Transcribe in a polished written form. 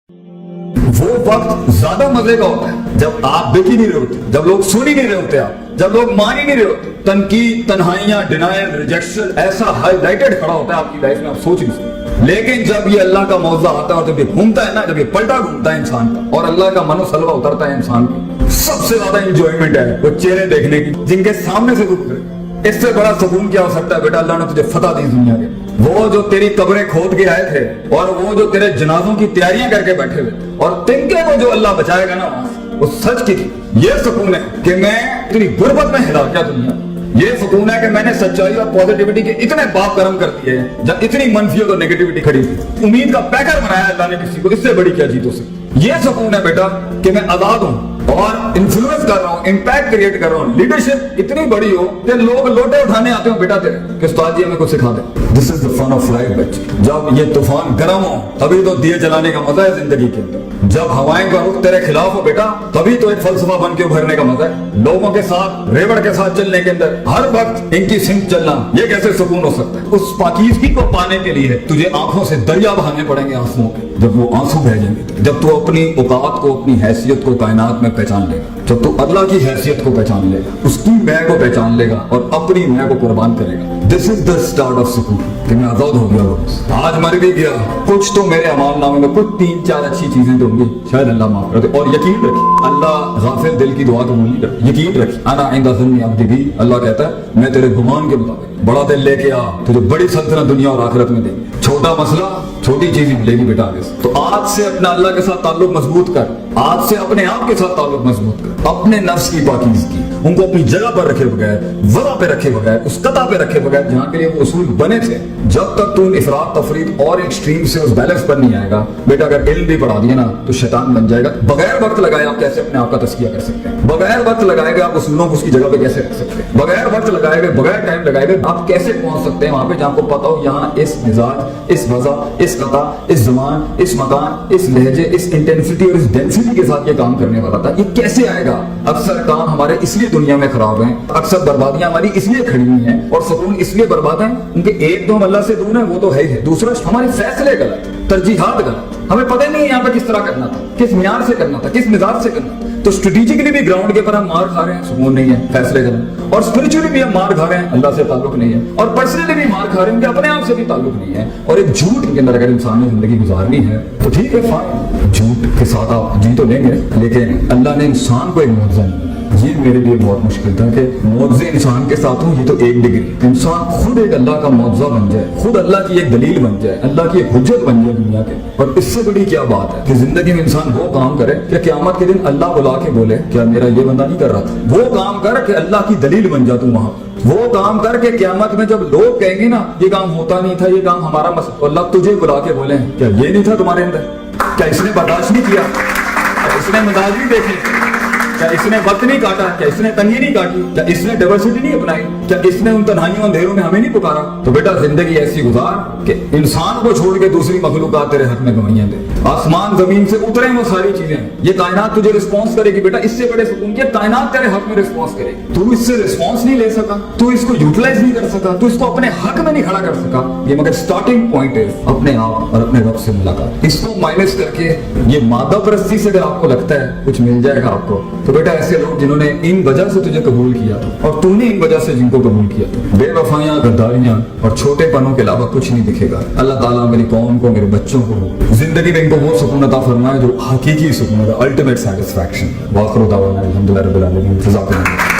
वो वक्त ज्यादा मजे का होता है जब आप देख ही नहीं रहे होते, जब लोग सुन ही नहीं रहे होते, आप जब लोग मान ही नहीं रहे होते। तनकीद, तन्हाइयां, डिनायल, रिजेक्शन ऐसा हाईलाइटेड खड़ा होता है आपकी लाइफ में, आप सोच नहीं सकते। लेकिन जब ये अल्लाह का मौजूद आता है और जब ये घूमता है ना, जब ये पलटा घूमता है इंसान का और अल्लाह का मनोसलवा उतरता है इंसान को, सबसे ज्यादा इंजॉयमेंट है वो चेहरे देखने की जिनके सामने से गुजरे। इससे बड़ा सुकून क्या हो सकता है बेटा? अल्लाह ने तुझे फतह दी दुनिया के। वो जो तेरी कब्रें खोद के आए थे और वो जो तेरे जनाजों की तैयारियां करके बैठे हुए और तिनके को जो अल्लाह बचाएगा ना वो सच की थी। ये सुकून है कि मैं तेरी गुर्बत में हिला क्या दुनिया। ये सुकून है कि मैंने सच्चाई और पॉजिटिविटी के इतने बाप कर्म कर दिए हैं जब इतनी मनफियत और नेगेटिविटी खड़ी थी। उम्मीद का पैकर बनाया अल्लाह ने किसी को, इससे बड़ी क्या जीत हो सकती। ये सुकून है बेटा कि मैं आजाद हूँ और इन्फ्लुएंस कर रहा हूँ, इम्पैक्ट क्रिएट कर रहा हूँ। लीडरशिप इतनी बड़ी हो कि लोग लोटे उठाने आते हो बेटा तेरे कि उस्ताद जी हमें कुछ सिखा दे। This is the fun of life बच्चे। जब ये तूफान गर्म हो तभी तो दिए जलाने का मजा है जिंदगी के अंदर। जब हवाएं का रुख तेरे खिलाफ हो बेटा तभी तो एक फलसफा बन के उभरने का मजा है। लोगों के साथ रेवड़ के साथ चलने के अंदर हर वक्त इनकी सिमत चलना, ये कैसे सुकून हो सकता है? उस पाकीज़गी को पाने के लिए तुझे आंखों से दरिया बहाने पड़ेंगे आंसुओं के। जब वो आंसू बह जाएंगे, जब तू अपनी औकात को, अपनी हैसियत को कायनात में पहचान लेगा, जब तू अल्लाह की हैसियत को पहचान लेगा, उसकी मैं को पहचान लेगा और अपनी मैं को कुर्बान करेगा। This is the start of सुकून कि मैं आजाद हो गया, आज मर भी गया, कुछ तो मेरे अमाल नामे में कुछ 3-4 अच्छी चीजें तो होंगी, शायद अल्लाह माफ कर दे। और यकीन रखी अल्लाह गाफिल दिल की दुआ कबूल नहीं करता। यकीन रखी अना इंदा ज़न्नी अब्दी भी, अल्लाह कहता है मैं तेरे गुमान के मुताबिक बड़ा दिल लेके आ, तुझे बड़ी सल्तनत दुनिया और आखिरत में देंगे। छोटा मसला छोटी चीज ही मिलेगी बेटा आगे से। तो आज से अपना अल्लाह के साथ ताल्लुक मजबूत कर, आज से अपने आप के साथ ताल्लुक मजबूत कर, अपने नफ्स की पाकीज़गी उनको अपनी जगह पर रखे बगैर, वज़ा पे रखे बगैर, उस कता पे रखे बगैर जहाँ के लिए वो उसूल बने थे। जब तक तू इफरात तफरीद और एक्सट्रीम से उस बैलेंस पर नहीं आएगा बेटा, अगर इल्म भी पढ़ा दिया ना तो शैतान बन जाएगा। बगैर वक्त लगाए आप कैसे अपने आप का तस्किया कर सकते हैं? बगैर वक्त लगाएगा आप उसूलों को उसकी जगह पे कैसे रख सकते हैं? बगैर वक्त लगाएगा, बगैर टाइम लगाएगा आप कैसे पहुंच सकते हैं वहां पे जहां आपको पता हो यहाँ इस मिजाज, इस वज़ा, इस कता, इस ज़मान, इस मकान, इस लहजे, इस इंटेंसिटी और इस डेंसिटी के साथ ये काम करने वाला था। ये कैसे आएगा? अक्सर काम हमारे इसलिए दुनिया में खराब हैं, अक्सर बर्बादियां हमारी इसलिए खड़ी हुई हैं और सुकून इसलिए बर्बाद है उनके एक तो हम अल्लाह से दूर है, वो तो है ही है। दूसरा हमारे फैसले गलत, तरजीहात गलत, हमें पता नहीं है यहाँ पे किस तरह करना था, किस मियार से करना था, किस मिजाज से करना था। तो स्ट्रेटेजिकली भी ग्राउंड के ऊपर हम मार खा रहे हैं, सुकून नहीं है, फैसले गलत। और स्पिरिचुअली भी हम मार खा रहे हैं, अल्लाह से ताल्लुक नहीं है। और पर्सनली भी मार खा रहे हैं, अपने आप से भी ताल्लुक नहीं है। और एक झूठ के अंदर अगर इंसान ने जिंदगी गुजारनी है तो ठीक है, फाइन, झूठ के साथ आप जी तो लेंगे, लेकिन अल्लाह ने इंसान को एक मौजूदा नहीं। ये मेरे लिए बहुत मुश्किल था कि मौजूद इंसान के साथ हूँ, ये तो एक डिग्री, इंसान खुद एक अल्लाह का मौजूदा बन जाए, खुद अल्लाह की एक दलील बन जाए, अल्लाह की एक हुज्जत बन जाए दुनिया के। और इससे बड़ी क्या बात है कि जिंदगी में इंसान वो काम करे कि क़यामत के दिन अल्लाह बुला के बोले क्या मेरा ये बंदा नहीं कर रहा था? वो काम कर कि अल्लाह की दलील बन जा तू वहां। वो काम करके क़यामत में जब लोग कहेंगे ना ये काम होता नहीं था, ये काम हमारा मसला, तो अल्लाह तुझे बुला के बोले क्या ये नहीं था तुम्हारे अंदर? क्या इसने बर्दाश्त नहीं किया? क्या इसने मिजाज नहीं देखे? क्या इसने वक्त नहीं काटा? क्या इसने तंगी नहीं काटी? क्या इसने डाइवर्सिटी नहीं अपनाई? क्या इसने उन तन्हाइयों अंधेरों में हमें नहीं पुकारा? तो बेटा जिंदगी ऐसी गुजार कि इंसान को छोड़ के दूसरी मखलूकात तेरे हक में गवाहियां दे। आसमान जमीन से उतरे वो सारी चीजें, ये कायनात तुझे रिस्पॉन्स करेगी बेटा। इससे बड़े सुकून की कायनात तेरे हक में रिस्पॉन्स करेगी। तू इससे रिस्पॉन्स नहीं ले सका, तू इसको यूटिलाइज नहीं कर सका, तू इसको अपने हक में नहीं खड़ा कर सका। ये मगर स्टार्टिंग पॉइंट है अपने आप और अपने रब से मुलाकात। इसको माइनस करके ये मादा परस्ती से अगर आपको लगता है कुछ मिल जाएगा आपको, तो बेटा ऐसे लोग जिन्होंने इन वजह से तुझे कबूल किया था और तूने इन वजह से जिनको कबूल किया था, बेवफाइयां, गद्दारियां और छोटे पनों के अलावा कुछ नहीं दिखेगा। अल्लाह ताला मेरी कौम को, मेरे बच्चों को जिंदगी में इनको वो सुकून अता फरमाए जो हकीकी सुकून है, अल्टीमेट सेटिस्फैक्शन। वाखिर दावाना अल्हम्दुलिल्लाह रब्बिल आलमीन।